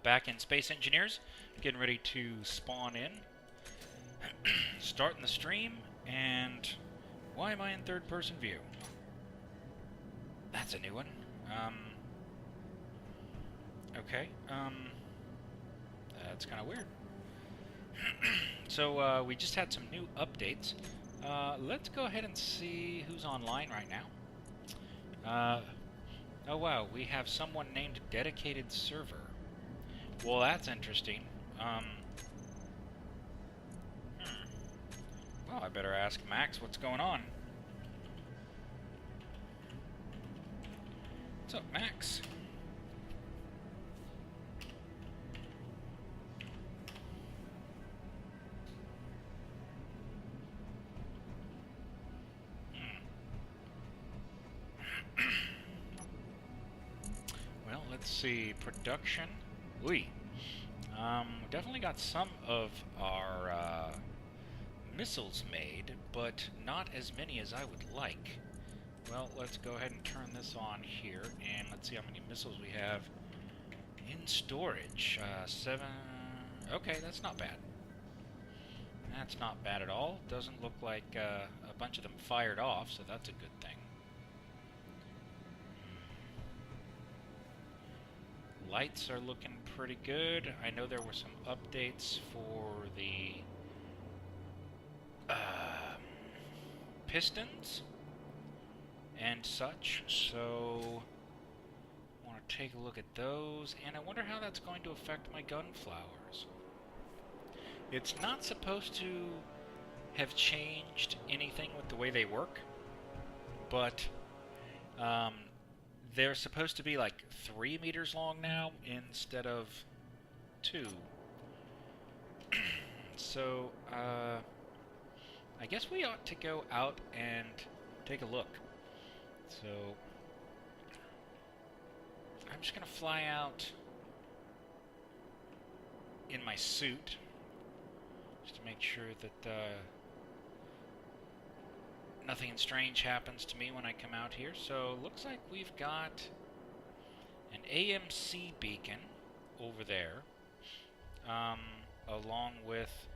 Back in Space Engineers, getting ready to spawn in, starting the stream, and why am I in third-person view? That's a new one. Okay, that's kind of weird. So, we just had some new updates. Let's go ahead and see who's online right now. Oh wow, we have someone named Dedicated Server. Well, that's interesting. Well, I better ask Max what's going on. What's up, Max? Well, let's see. Production. We definitely got some of our missiles made, but not as many as I would like. Well, let's go ahead and turn this on here, and let's see how many missiles we have in storage. 7... Okay, that's not bad. That's not bad at all. Doesn't look like a bunch of them fired off, so that's a good thing. Lights are looking pretty good. I know there were some updates for the pistons and such, so I want to take a look at those, and I wonder how that's going to affect my gunflowers. It's not supposed to have changed anything with the way they work, but they're supposed to be like 3 meters long now instead of 2. So, I guess we ought to go out and take a look. So, I'm just going to fly out in my suit, just to make sure that nothing strange happens to me when I come out here. So, looks like we've got an AMC beacon over there, along with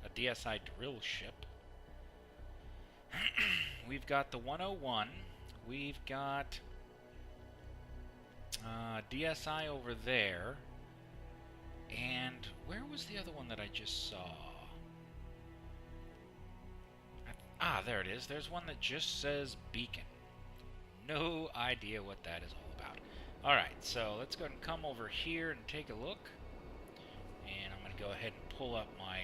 a DSI drill ship. We've got the 101. We've got DSI over there. And where was the other one that I just saw? There it is. There's one that just says beacon. No idea what that is all about. Alright, so let's go ahead and come over here and take a look. And I'm going to go ahead and pull up my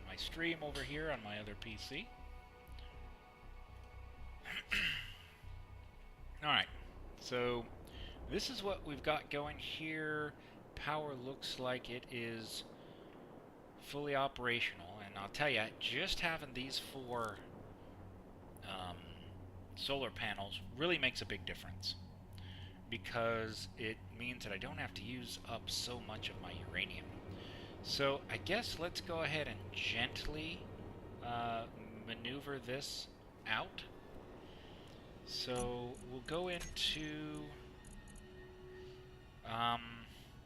my stream over here on my other PC. Alright, so this is what we've got going here. Power looks like it is fully operational, and I'll tell you, just having these 4 solar panels really makes a big difference, because it means that I don't have to use up so much of my uranium. So I guess let's go ahead and gently maneuver this out. So we'll go into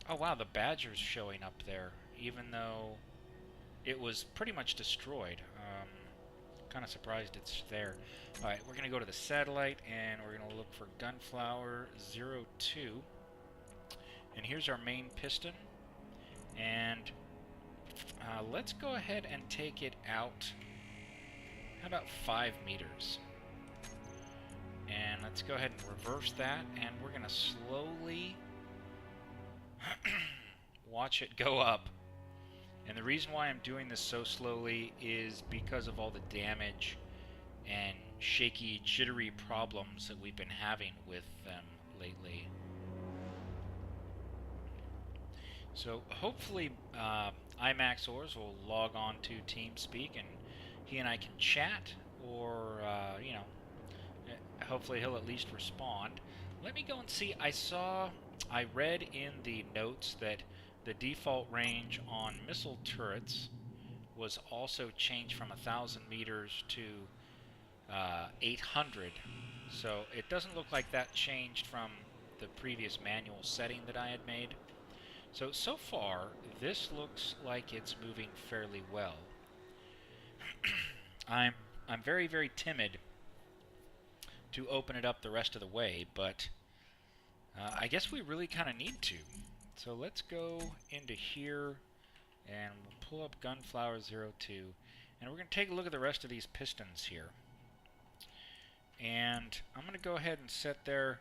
oh wow, the Badger's showing up there, even though it was pretty much destroyed. Kind of surprised it's there. Alright, we're going to go to the satellite, and we're going to look for Gunflower 02. And here's our main piston. And let's go ahead and take it out. How about 5 meters? And let's go ahead and reverse that, and we're going to slowly watch it go up. And the reason why I'm doing this so slowly is because of all the damage and shaky, jittery problems that we've been having with them lately. So hopefully IMAXORS will log on to TeamSpeak, and he and I can chat, or you know, hopefully he'll at least respond. Let me go and see. I read in the notes that the default range on missile turrets was also changed from 1,000 meters to 800. So it doesn't look like that changed from the previous manual setting that I had made. So far, this looks like it's moving fairly well. I'm very, very timid to open it up the rest of the way, but I guess we really kind of need to. So let's go into here, and we'll pull up Gunflower 02, and we're going to take a look at the rest of these pistons here. And I'm going to go ahead and set their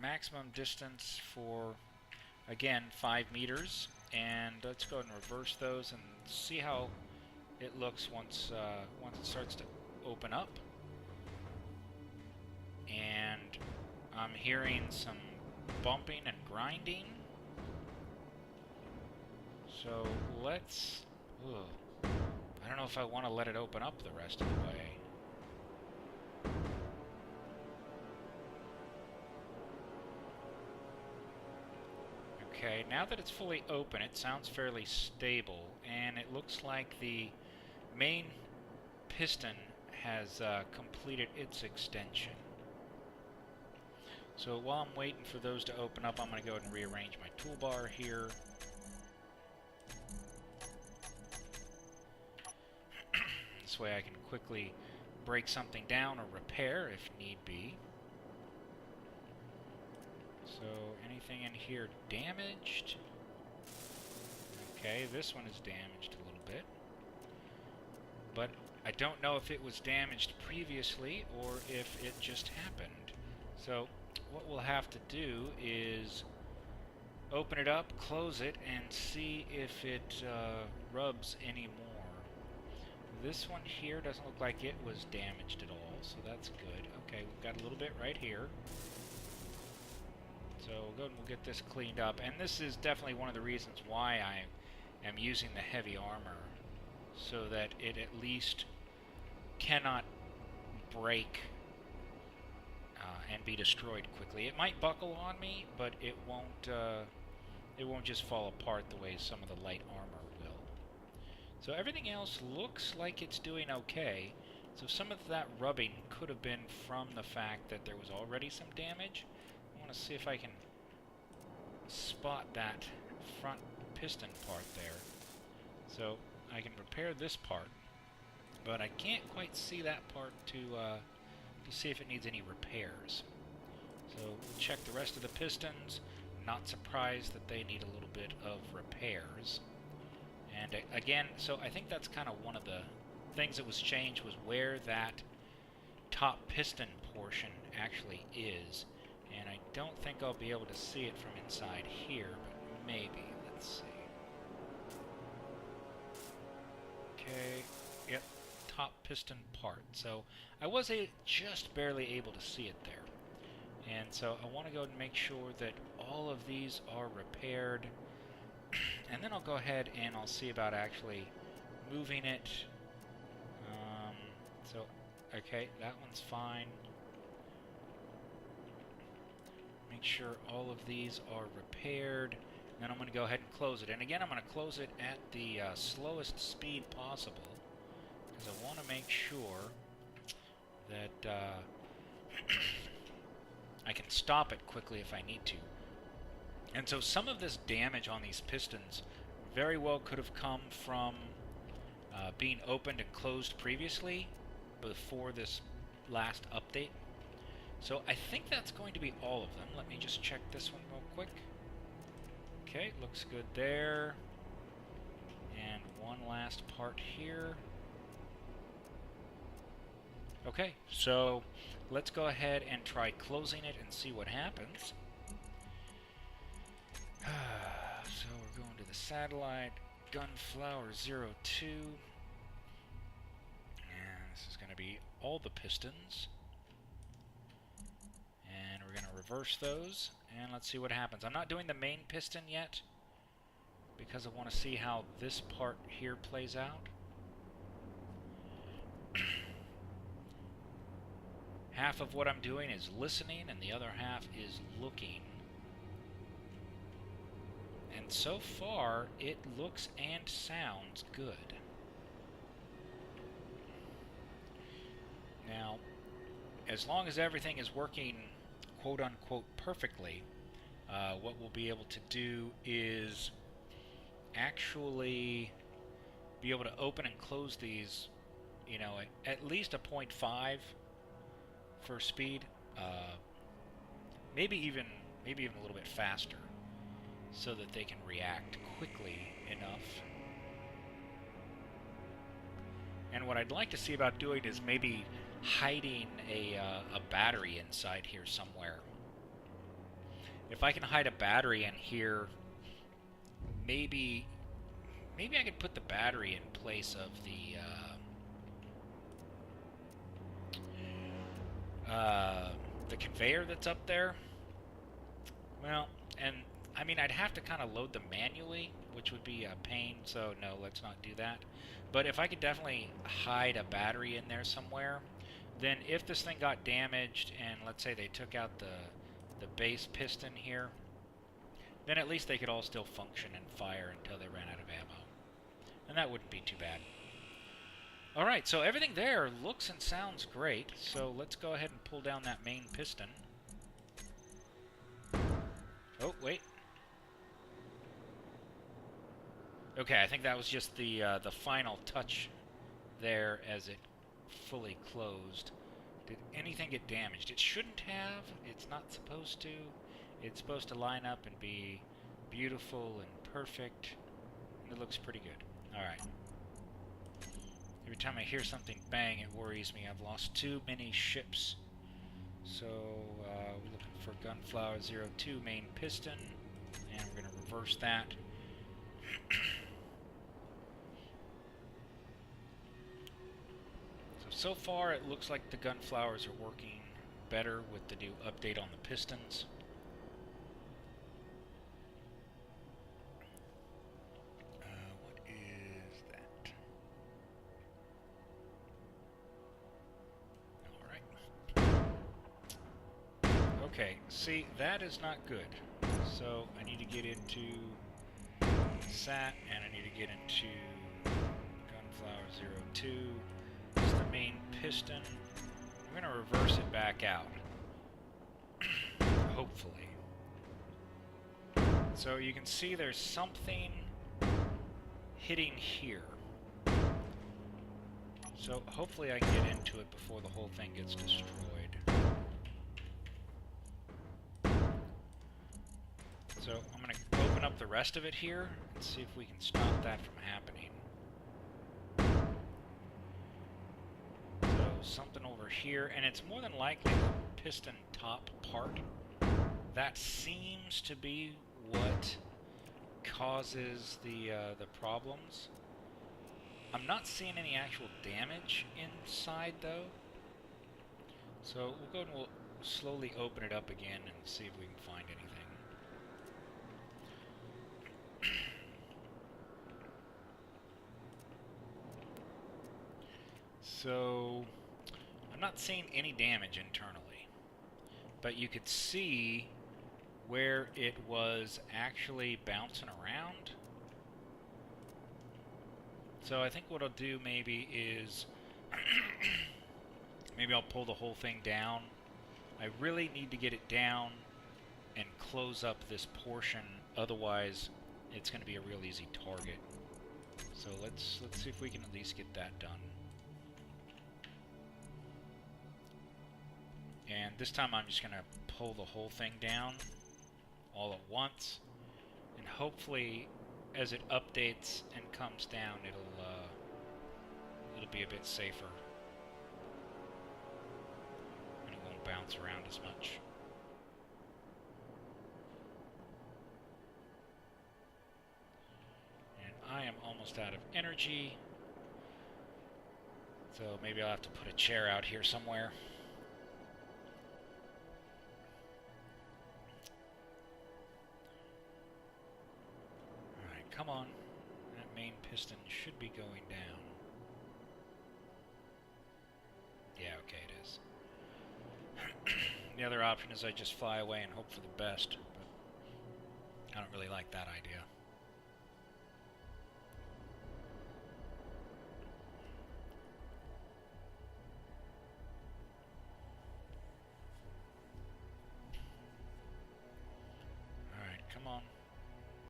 maximum distance for, again, 5 meters. And let's go ahead and reverse those and see how it looks once it starts to open up. And I'm hearing some bumping and grinding. So let's... I don't know if I want to let it open up the rest of the way. Okay, now that it's fully open, it sounds fairly stable, and it looks like the main piston has completed its extension. So while I'm waiting for those to open up, I'm going to go ahead and rearrange my toolbar here. This way I can quickly break something down or repair if need be. So anything in here damaged? Okay, this one is damaged a little bit. But I don't know if it was damaged previously or if it just happened. So what we'll have to do is open it up, close it, and see if it rubs anymore. This one here doesn't look like it was damaged at all, so that's good. Okay, we've got a little bit right here. So we'll go and we'll get this cleaned up. And this is definitely one of the reasons why I am using the heavy armor, so that it at least cannot break and be destroyed quickly. It might buckle on me, but it won't just fall apart the way some of the light armor will. So everything else looks like it's doing okay. So some of that rubbing could have been from the fact that there was already some damage. I want to see if I can spot that front piston part there. So I can repair this part, but I can't quite see that part to see if it needs any repairs. So we'll check the rest of the pistons. Not surprised that they need a little bit of repairs. And again, so I think that's kind of one of the things that was changed, was where that top piston portion actually is. And I don't think I'll be able to see it from inside here, but maybe. Let's see. Okay, yep, top piston part. So I was just barely able to see it there. And so I want to go and make sure that all of these are repaired. And then I'll go ahead and I'll see about actually moving it. Okay, that one's fine. Make sure all of these are repaired. Then I'm going to go ahead and close it. And again, I'm going to close it at the slowest speed possible, because I want to make sure that I can stop it quickly if I need to. And so some of this damage on these pistons very well could have come from being opened and closed previously before this last update. So I think that's going to be all of them. Let me just check this one real quick. Okay, looks good there. And one last part here. Okay, so let's go ahead and try closing it and see what happens. So we're going to the satellite, Gunflower 02. And this is going to be all the pistons. And we're going to reverse those, and let's see what happens. I'm not doing the main piston yet, because I want to see how this part here plays out. Half of what I'm doing is listening, and the other half is looking. And so far, it looks and sounds good. Now, as long as everything is working quote-unquote perfectly, what we'll be able to do is actually be able to open and close these, you know, at least a 0.5 for speed, maybe even a little bit faster, so that they can react quickly enough. And what I'd like to see about doing is maybe hiding a battery inside here somewhere. If I can hide a battery in here, maybe I could put the battery in place of the conveyor that's up there. Well, and I mean, I'd have to kind of load them manually, which would be a pain, so no, let's not do that. But if I could definitely hide a battery in there somewhere, then if this thing got damaged, and let's say they took out the base piston here, then at least they could all still function and fire until they ran out of ammo. And that wouldn't be too bad. Alright, so everything there looks and sounds great, so let's go ahead and pull down that main piston. Oh, wait. Okay, I think that was just the final touch there as it fully closed. Did anything get damaged? It shouldn't have. It's not supposed to. It's supposed to line up and be beautiful and perfect. It looks pretty good. Alright. Every time I hear something bang, it worries me. I've lost too many ships. So, we're looking for Gunflower 02 main piston. And we're going to reverse that. So far, it looks like the Gunflowers are working better with the new update on the pistons. What is that? Alright. Okay, see, that is not good. So, I need to get into SAT, and I need to get into Gunflower 02. This is the main piston. I'm going to reverse it back out. Hopefully. So you can see there's something hitting here. So hopefully I can get into it before the whole thing gets destroyed. So I'm going to open up the rest of it here and see if we can stop that from happening. Something over here, and it's more than likely the piston top part. That seems to be what causes the problems. I'm not seeing any actual damage inside though. So we'll go and we'll slowly open it up again and see if we can find anything. So I'm not seeing any damage internally, but you could see where it was actually bouncing around. So I think what I'll do maybe is maybe I'll pull the whole thing down. I really need to get it down and close up this portion, otherwise it's going to be a real easy target. So let's see if we can at least get that done. And this time I'm just going to pull the whole thing down all at once, and hopefully as it updates and comes down it'll be a bit safer and it won't bounce around as much. And I am almost out of energy, so maybe I'll have to put a chair out here somewhere. Come on, that main piston should be going down. Yeah, okay, it is. The other option is I just fly away and hope for the best, but I don't really like that idea.